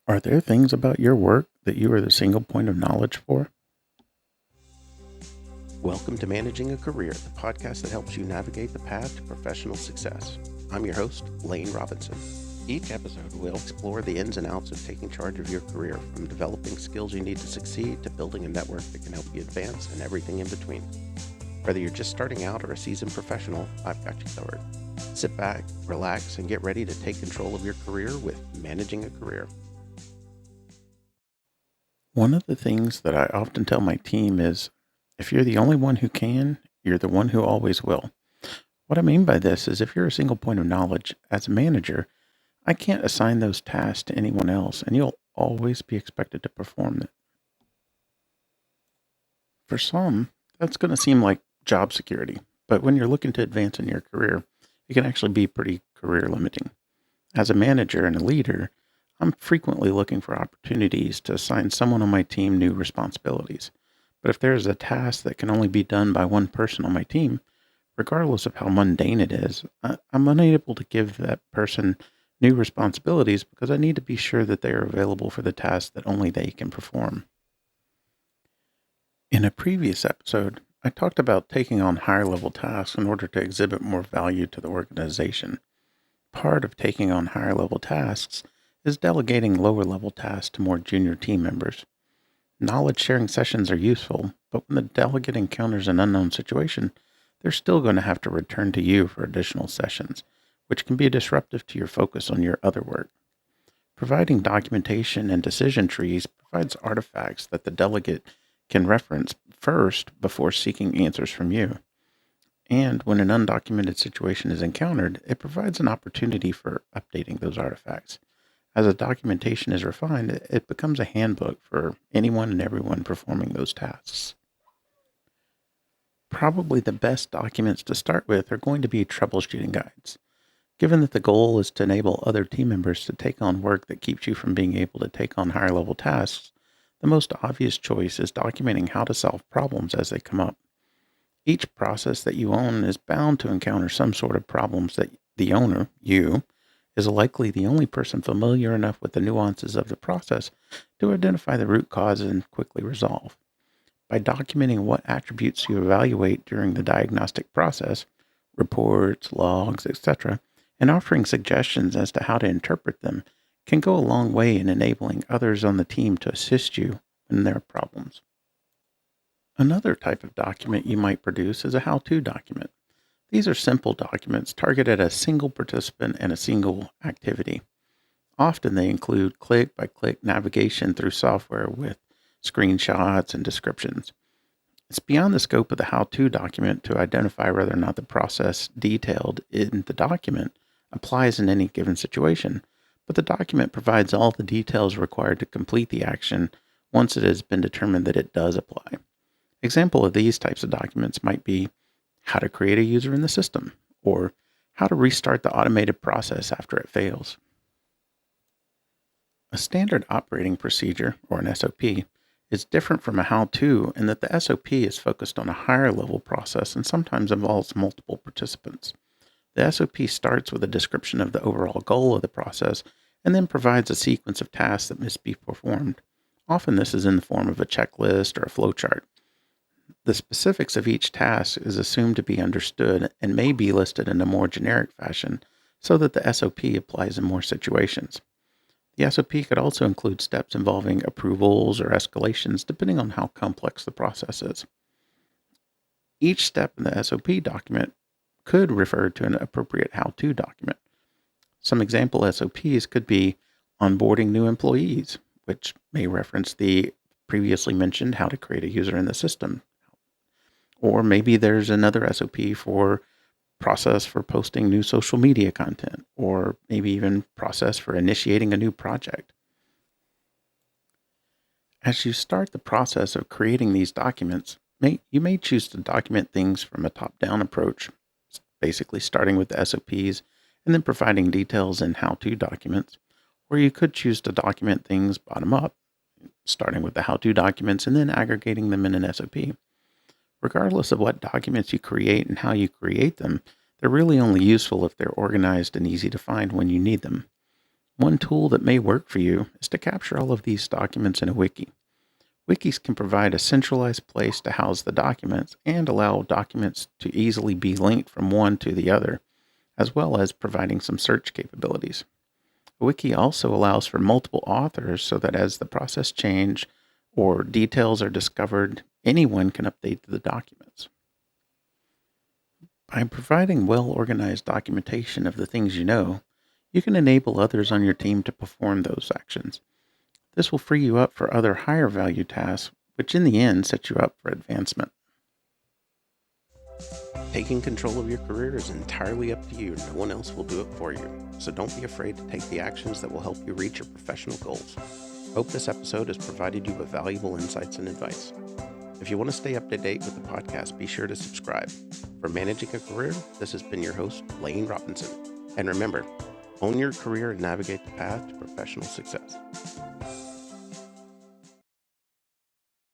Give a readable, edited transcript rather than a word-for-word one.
Are there things about your work that you are the single point of knowledge for? Welcome to Managing a Career, the podcast that helps you navigate the path to professional success. I'm your host, Lane Robinson. Each episode will explore the ins and outs of taking charge of your career, from developing skills you need to succeed to building a network that can help you advance and everything in between. Whether you're just starting out or a seasoned professional, I've got you covered. Sit back, relax, and get ready to take control of your career with Managing a Career. One of the things that I often tell my team is, if you're the only one who can, you're the one who always will. What I mean by this is if you're a single point of knowledge, as a manager, I can't assign those tasks to anyone else, and you'll always be expected to perform it. For some, that's going to seem like job security, but when you're looking to advance in your career, it can actually be pretty career limiting. As a manager and a leader, I'm frequently looking for opportunities to assign someone on my team new responsibilities. But if there is a task that can only be done by one person on my team, regardless of how mundane it is, I'm unable to give that person new responsibilities because I need to be sure that they are available for the task that only they can perform. In a previous episode, I talked about taking on higher level tasks in order to exhibit more value to the organization. Part of taking on higher level tasks is delegating lower level tasks to more junior team members. Knowledge sharing sessions are useful, but when the delegate encounters an unknown situation, they're still going to have to return to you for additional sessions, which can be disruptive to your focus on your other work. Providing documentation and decision trees provides artifacts that the delegate can reference first before seeking answers from you. And when an undocumented situation is encountered, it provides an opportunity for updating those artifacts. As the documentation is refined, it becomes a handbook for anyone and everyone performing those tasks. Probably the best documents to start with are going to be troubleshooting guides. Given that the goal is to enable other team members to take on work that keeps you from being able to take on higher level tasks, the most obvious choice is documenting how to solve problems as they come up. Each process that you own is bound to encounter some sort of problems that the owner, you, is likely the only person familiar enough with the nuances of the process to identify the root cause and quickly resolve. By documenting what attributes you evaluate during the diagnostic process, reports, logs, etc., and offering suggestions as to how to interpret them can go a long way in enabling others on the team to assist you when there are problems. Another type of document you might produce is a how-to document. These are simple documents targeted at a single participant and a single activity. Often they include click-by-click navigation through software with screenshots and descriptions. It's beyond the scope of the how-to document to identify whether or not the process detailed in the document applies in any given situation, but the document provides all the details required to complete the action once it has been determined that it does apply. Example of these types of documents might be how to create a user in the system, or how to restart the automated process after it fails. A standard operating procedure, or an SOP, is different from a how-to in that the SOP is focused on a higher level process and sometimes involves multiple participants. The SOP starts with a description of the overall goal of the process and then provides a sequence of tasks that must be performed. Often this is in the form of a checklist or a flowchart. The specifics of each task is assumed to be understood and may be listed in a more generic fashion so that the SOP applies in more situations. The SOP could also include steps involving approvals or escalations depending on how complex the process is. Each step in the SOP document could refer to an appropriate how-to document. Some example SOPs could be onboarding new employees, which may reference the previously mentioned how to create a user in the system. Or maybe there's another SOP for process for posting new social media content, or maybe even process for initiating a new project. As you start the process of creating these documents, you may choose to document things from a top-down approach, basically starting with the SOPs and then providing details in how-to documents, or you could choose to document things bottom-up, starting with the how-to documents and then aggregating them in an SOP. Regardless of what documents you create and how you create them, they're really only useful if they're organized and easy to find when you need them. One tool that may work for you is to capture all of these documents in a wiki. Wikis can provide a centralized place to house the documents and allow documents to easily be linked from one to the other, as well as providing some search capabilities. A wiki also allows for multiple authors so that as the process change or details are discovered, anyone can update the documents. By providing well-organized documentation of the things you know, you can enable others on your team to perform those actions. This will free you up for other higher value tasks, which in the end sets you up for advancement. Taking control of your career is entirely up to you. No one else will do it for you. So don't be afraid to take the actions that will help you reach your professional goals. Hope this episode has provided you with valuable insights and advice. If you want to stay up to date with the podcast, be sure to subscribe. For Managing a Career, this has been your host, Lane Robinson. And remember, own your career and navigate the path to professional success.